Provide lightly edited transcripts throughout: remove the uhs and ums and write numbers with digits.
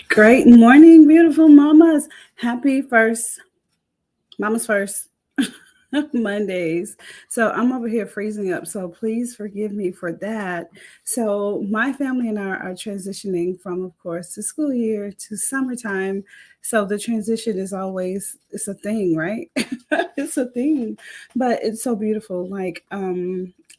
Great morning, beautiful mamas. Happy first, Mama's First Mondays. So I'm over here freezing up. So please forgive me for that. So my family and I are transitioning from, of course, the school year to summertime. So the transition is always it's a thing, right? It's a thing, but it's so beautiful. I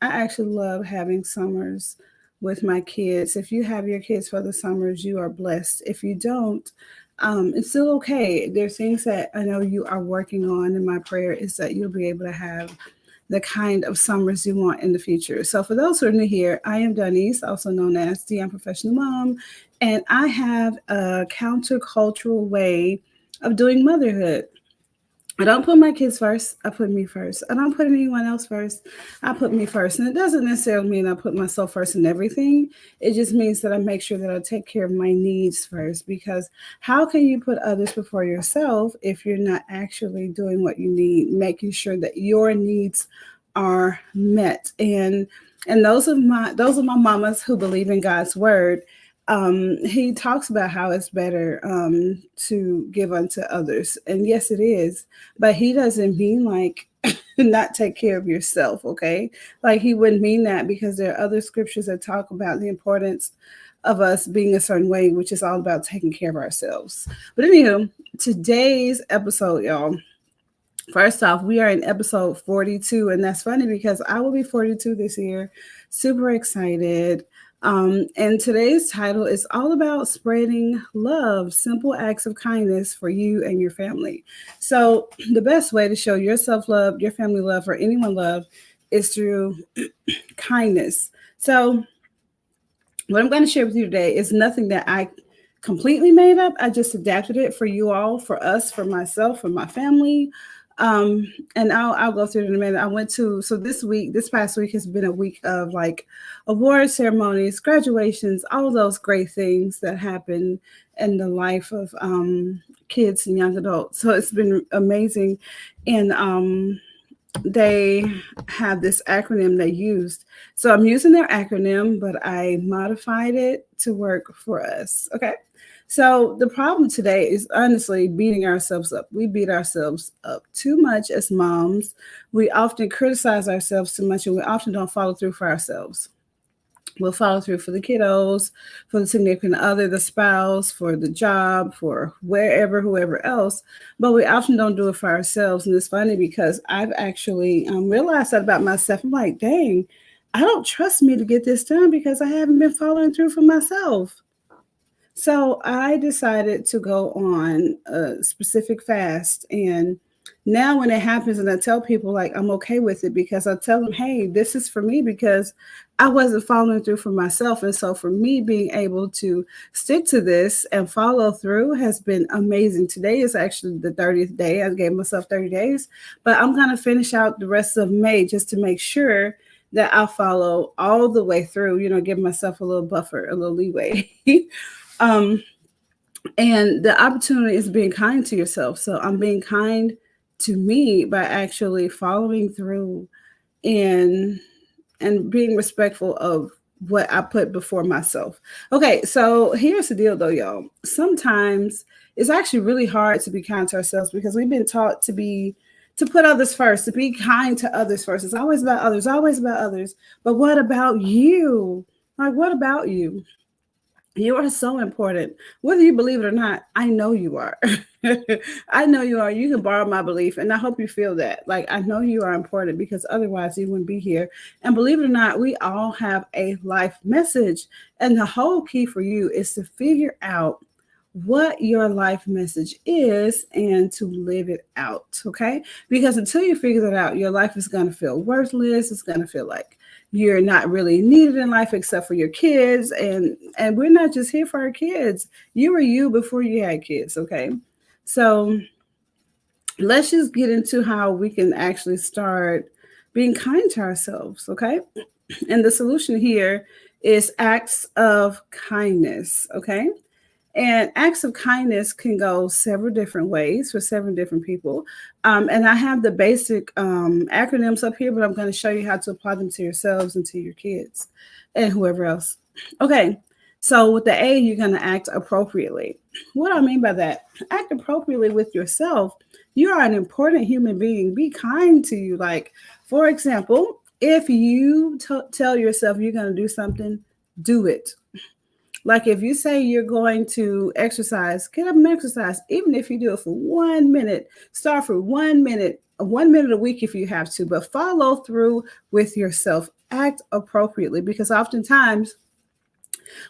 actually love having summers with my kids. If you have your kids for the summers, you are blessed. If you don't, it's still okay. There's things that I know you are working on, and my prayer is that you'll be able to have the kind of summers you want in the future. So, for those who are new here, I am Denise, also known as the Unprofessional Mom, and I have a countercultural way of doing motherhood. I don't put my kids first. I put me first. I don't put anyone else first. I put me first. And it doesn't necessarily mean I put myself first in everything. It just means that I make sure that I take care of my needs first. Because how can you put others before yourself if you're not actually doing what you need, making sure that your needs are met? And those are my mamas who believe in God's word. He talks about how it's better to give unto others. And yes, it is. But he doesn't mean like not take care of yourself, okay? Like he wouldn't mean that because there are other scriptures that talk about the importance of us being a certain way, which is all about taking care of ourselves. But anywho, today's episode, y'all. First off, we are in episode 42, and that's funny because I will be 42 this year. Super excited. And today's title is all about spreading love, simple acts of kindness for you and your family. So, the best way to show yourself love, your family love, or anyone love is through kindness. So, what I'm going to share with you today is nothing that I completely made up. I just adapted it for you all, for us, for myself, for my family. And I'll go through it in a minute. I went to so this past week has been a week of like award ceremonies, graduations, all of those great things that happen in the life of kids and young adults. So it's been amazing, and they have this acronym they used. So I'm using their acronym, but I modified it to work for us. Okay. So the problem today is honestly beating ourselves up. We beat ourselves up too much as moms. We often criticize ourselves too much and we often don't follow through for ourselves. We'll follow through for the kiddos, for the significant other, the spouse, for the job, for wherever, whoever else. But we often don't do it for ourselves. And it's funny because I've actually realized that about myself. I'm like, dang, I don't trust me to get this done because I haven't been following through for myself. So I decided to go on a specific fast. And now when it happens and I tell people like I'm okay with it because I tell them, hey, this is for me because I wasn't following through for myself. And so for me being able to stick to this and follow through has been amazing. Today is actually the 30th day. I gave myself 30 days, but I'm going to finish out the rest of May just to make sure that I'll follow all the way through, give myself a little buffer, a little leeway. um, and the opportunity is being kind to yourself. So I'm being kind to me by actually following through and being respectful of what I put before myself. Okay, so here's the deal though, y'all. Sometimes it's actually really hard to be kind to ourselves because we've been taught to put others first, to be kind to others first. It's always about others, always about others. But what about you? Like, what about you? You are so important. Whether you believe it or not, I know you are. I know you are. You can borrow my belief, and I hope you feel that. Like, I know you are important because otherwise you wouldn't be here. And believe it or not, we all have a life message. And the whole key for you is to figure out what your life message is and to live it out. Okay. Because until you figure that out, your life is going to feel worthless. It's going to feel like you're not really needed in life except for your kids, and we're not just here for our kids. You were you before you had kids. Okay. So let's just get into how we can actually start being kind to ourselves. Okay. And the solution here is acts of kindness. Okay. And acts of kindness can go several different ways for several different people. And I have the basic acronyms up here, but I'm going to show you how to apply them to yourselves and to your kids and whoever else. Okay, so with the A, you're going to act appropriately. What do I mean by that? Act appropriately with yourself. You are an important human being. Be kind to you. Like, for example, if you tell yourself you're going to do something, do it. Like if you say you're going to exercise, get up and exercise. Even if you do it for 1 minute, start for 1 minute, 1 minute a week if you have to, but follow through with yourself. Act appropriately because oftentimes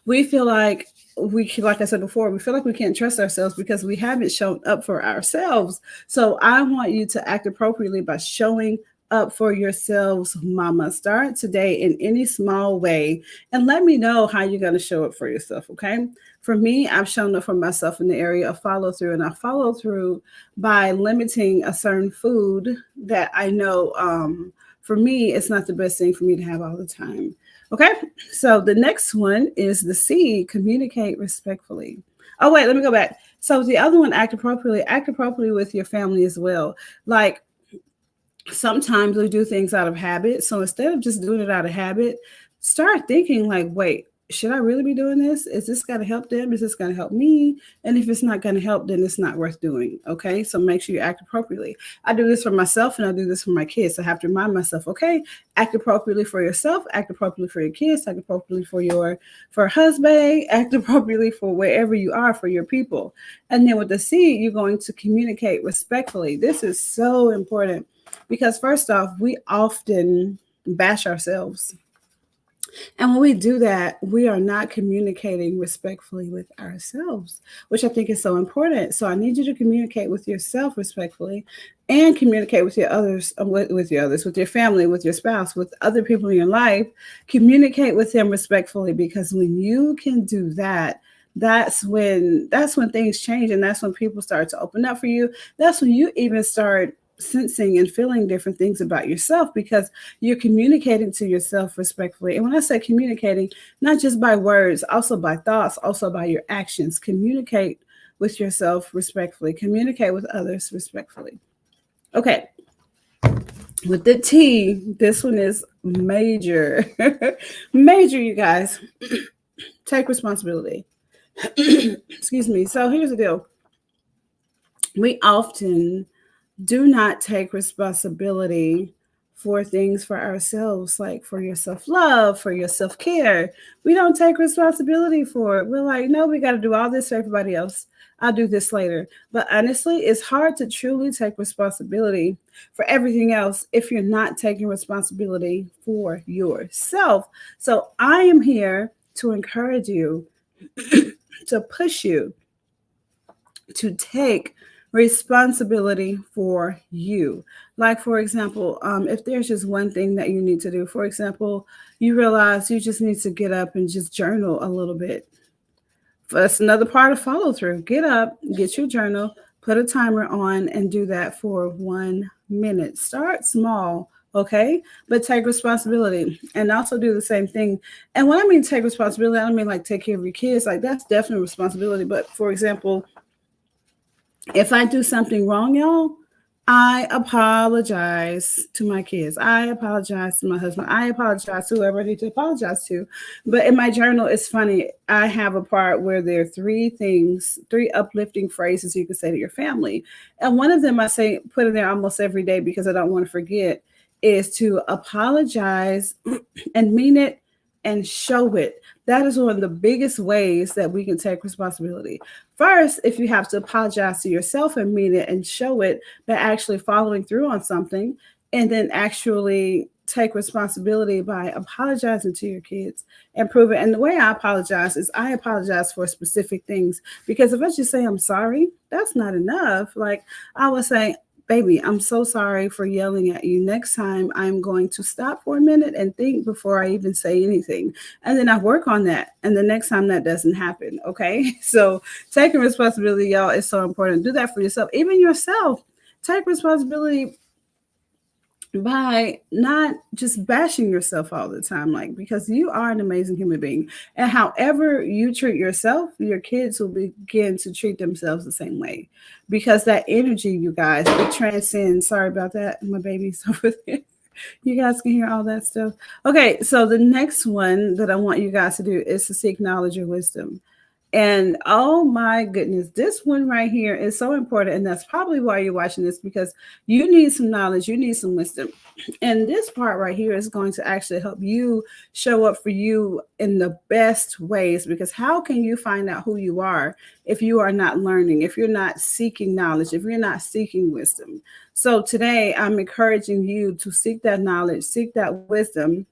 we feel like like I said before, we feel like we can't trust ourselves because we haven't shown up for ourselves. So I want you to act appropriately by showing up for yourselves, mama. Start today in any small way and let me know how you're going to show up for yourself. Okay. For me, I've shown up for myself in the area of follow through, and I follow through by limiting a certain food that I know for me, it's not the best thing for me to have all the time. Okay, so the next one is the C, communicate respectfully. Oh, wait, let me go back. So the other one, act appropriately with your family as well. Like sometimes we do things out of habit. So instead of just doing it out of habit, start thinking like, wait, should I really be doing this? Is this going to help them? Is this going to help me? And if it's not going to help, then it's not worth doing. Okay. So make sure you act appropriately. I do this for myself and I do this for my kids. I have to remind myself, okay, act appropriately for yourself, act appropriately for your kids, act appropriately for husband, act appropriately for wherever you are for your people. And then with the C, you're going to communicate respectfully. This is so important because first off, we often bash ourselves, and when we do that, we are not communicating respectfully with ourselves, which I think is so important. So I need you to communicate with yourself respectfully and communicate with your others, with your others, with your family, with your spouse, with other people in your life. Communicate with them respectfully because when you can do that, that's when things change, and that's when people start to open up for you. That's when you even start sensing and feeling different things about yourself because you're communicating to yourself respectfully. And when I say communicating, not just by words, also by thoughts, also by your actions. Communicate with yourself respectfully, communicate with others respectfully. Okay, with the T, this one is major. Major, you guys. Take responsibility. Excuse me. So here's the deal. We often do not take responsibility for things for ourselves, like for your self love, for your self care. We don't take responsibility for it. We're like, no, we got to do all this for everybody else. I'll do this later. But honestly, it's hard to truly take responsibility for everything else if you're not taking responsibility for yourself. So I am here to encourage you, to push you to take responsibility for you. Like, for example, if there's just one thing that you need to do, for example, you realize you just need to get up and just journal a little bit. That's another part of follow through. Get up, get your journal, put a timer on, and do that for 1 minute. Start small, okay? But take responsibility and also do the same thing. And when I mean take responsibility, I don't mean like take care of your kids. Like, that's definitely responsibility. But for example, if I do something wrong, y'all, I apologize to my kids. I apologize to my husband. I apologize to whoever I need to apologize to. But in my journal, it's funny. I have a part where there are three things, three uplifting phrases you can say to your family. And one of them I say, put in there almost every day because I don't want to forget, is to apologize and mean it and show it. That is one of the biggest ways that we can take responsibility. First, if you have to apologize to yourself and mean it and show it by actually following through on something, and then actually take responsibility by apologizing to your kids and prove it. And the way I apologize is I apologize for specific things, because if I just say I'm sorry, that's not enough. Like, I would say, baby, I'm so sorry for yelling at you. Next time, I'm going to stop for a minute and think before I even say anything. And then I work on that. And the next time that doesn't happen. Okay. So taking responsibility, y'all, is so important. Do that for yourself. Even yourself. Take responsibility by not just bashing yourself all the time, like, because you are an amazing human being. And however you treat yourself, your kids will begin to treat themselves the same way. Because that energy, you guys, it transcends. Sorry about that. My baby's over there. You guys can hear all that stuff. Okay, so the next one that I want you guys to do is to seek knowledge and wisdom. And oh my goodness, this one right here is so important. And that's probably why you're watching this, because you need some knowledge, you need some wisdom. And this part right here is going to actually help you show up for you in the best ways. Because how can you find out who you are if you are not learning, if you're not seeking knowledge, if you're not seeking wisdom? So today, I'm encouraging you to seek that knowledge, seek that wisdom,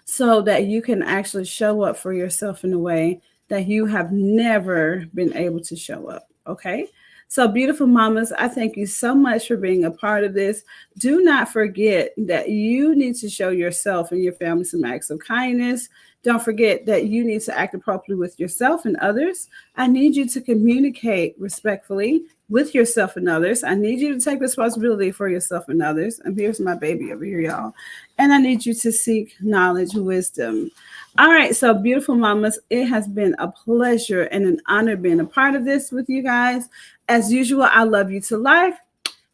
so that you can actually show up for yourself in a way that you have never been able to show up. Okay. So, beautiful mamas, I thank you so much for being a part of this. Do not forget that you need to show yourself and your family some acts of kindness. Don't forget that you need to act appropriately with yourself and others. I need you to communicate respectfully with yourself and others. I need you to take responsibility for yourself and others. And here's my baby over here, y'all. And I need you to seek knowledge, wisdom. All right, so beautiful mamas, it has been a pleasure and an honor being a part of this with you guys. As usual, I love you to life,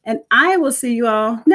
and I will see you all next